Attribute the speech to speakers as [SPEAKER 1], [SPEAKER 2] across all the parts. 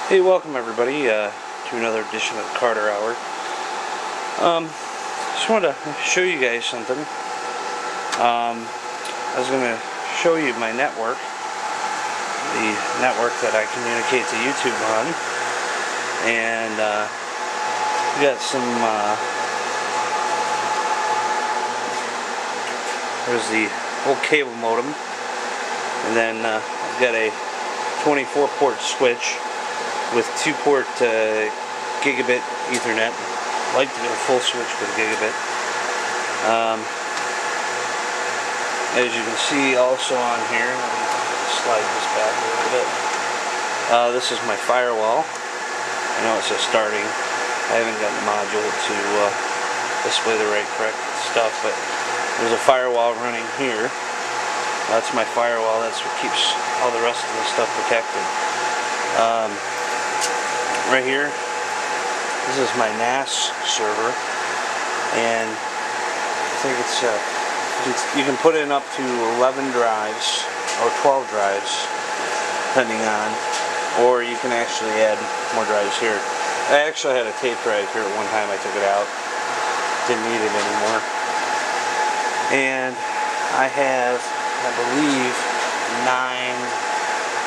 [SPEAKER 1] Hey, welcome everybody to another edition of the Carter Hour. Just wanted to show you guys something. I was going to show you my network, the network that I communicate to YouTube on, and we got some. There's the old cable modem, and then I've got a 24-port switch with 2-port gigabit Ethernet. I like to get a full switch with gigabit. As you can see also on here, let me slide this back a little bit. This is my firewall. I know it says starting. I haven't got the module to display the correct stuff, but there's a firewall running here. That's my firewall. That's what keeps all the rest of the stuff protected. Right here, this is my NAS server, and I think you can put in up to 11 drives or 12 drives, depending on, or you can actually add more drives here. I actually had a tape drive here at one time. I took it out, didn't need it anymore, and I have, I believe,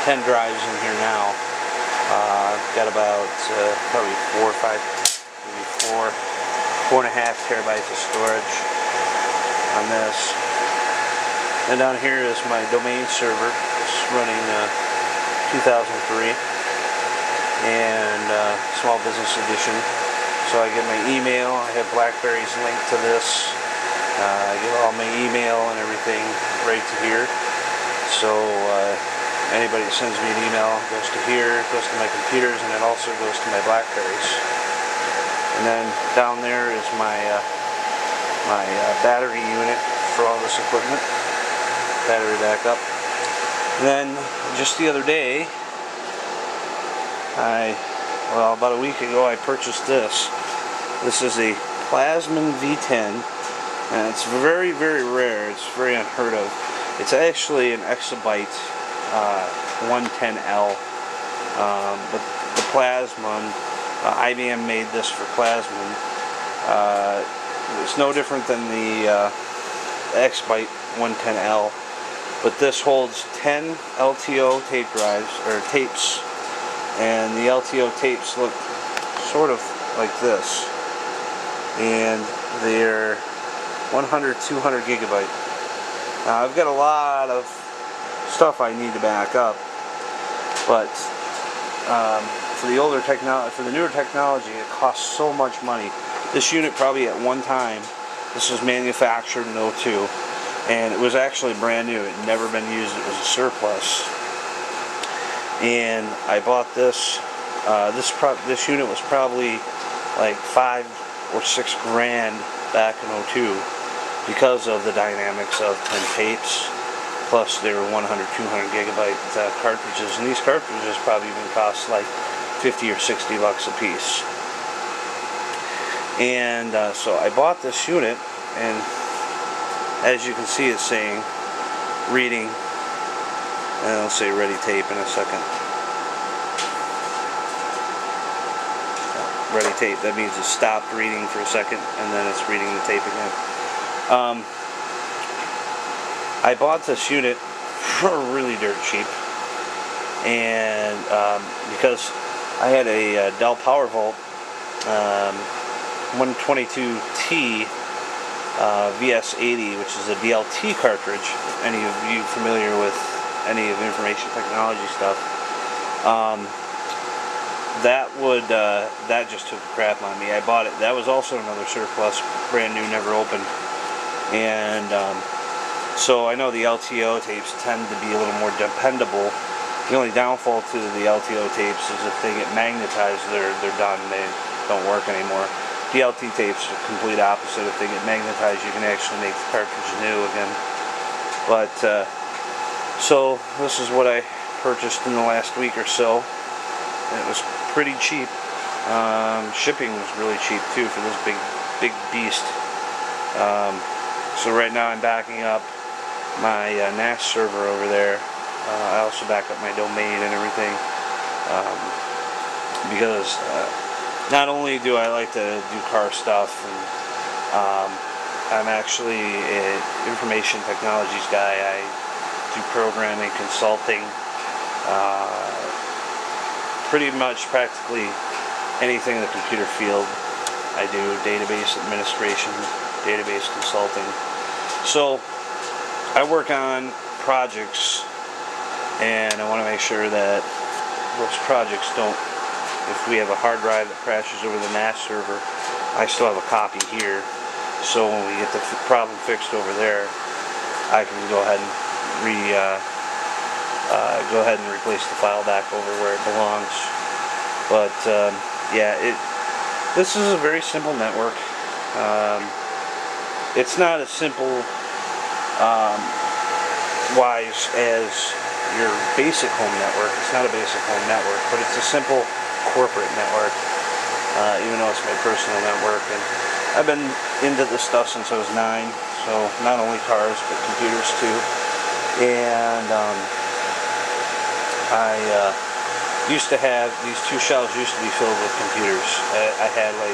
[SPEAKER 1] 10 drives in here now. I've got about probably 4 or 5, maybe 4.5 terabytes of storage on this. And down here is my domain server. It's running 2003 and Small Business Edition. So I get my email. I have BlackBerry's linked to this. I get all my email and everything right to here. So anybody that sends me an email goes to here, goes to my computers, and it also goes to my Blackberries. And then down there is my battery unit for all this equipment, battery backup. And then just the other day, about a week ago, I purchased this. This is a Plasmon V10, and it's very, very rare. It's very unheard of. It's actually an exabyte 110L, but the Plasmon, IBM made this for Plasmon. It's no different than the exabyte 110L, but this holds 10 LTO tape drives, or tapes, and the LTO tapes look sort of like this, and they're 200 gigabyte. Now I've got a lot of stuff I need to back up, but for the newer technology, it costs so much money. This unit probably at one time, this was manufactured in 02, and it was actually brand new. It had never been used. It was a surplus, and I bought this. This unit was probably like $5 or $6 grand back in 02 because of the dynamics of 10 tapes. Plus, they were 100, 200 gigabyte cartridges, and these cartridges probably even cost like 50 or 60 bucks a piece. And so I bought this unit, and as you can see, it's saying reading, and it'll say ready tape in a second. Ready tape, that means it stopped reading for a second, and then it's reading the tape again. I bought this unit for really dirt cheap, and because I had a Dell PowerVault 122T VS80, which is a DLT cartridge. Any of you familiar with any of information technology stuff? That just took a crap on me. I bought it. That was also another surplus, brand new, never opened, and so I know the LTO tapes tend to be a little more dependable. The only downfall to the LTO tapes is if they get magnetized, they're done. They don't work anymore. DLT tapes are the complete opposite. If they get magnetized, you can actually make the cartridge new again. But so this is what I purchased in the last week or so. And it was pretty cheap. Shipping was really cheap too for this big beast. So right now I'm backing up my NAS server over there. I also back up my domain and everything. because not only do I like to do car stuff, and I'm actually an information technologies guy. I do programming, consulting, pretty much practically anything in the computer field. I do database administration, database consulting. So I work on projects, and I want to make sure that those projects don't, if we have a hard drive that crashes over the NAS server, I still have a copy here. So when we get the problem fixed over there, I can go ahead and replace the file back over where it belongs. But yeah, this is a very simple network. It's not as simple wise as your basic home network. It's not a basic home network, but it's a simple corporate network, even though it's my personal network. And I've been into this stuff since I was 9, so not only cars but computers too. And I used to have these 2 shelves used to be filled with computers. I had like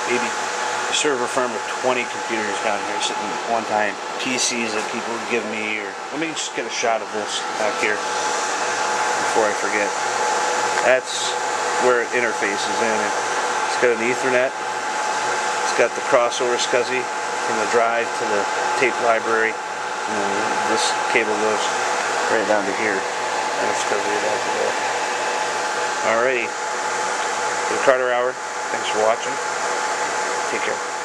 [SPEAKER 1] maybe a server farm of 20 computers down here sitting at one time. PCs that people would give me, or let me just get a shot of this back here before I forget. That's where it interfaces in. It's got an Ethernet. It's got the crossover SCSI from the drive to the tape library. And this cable goes right down to here. And it's SCSI back to there. Alrighty. The Carter Hour. Thanks for watching. Take care.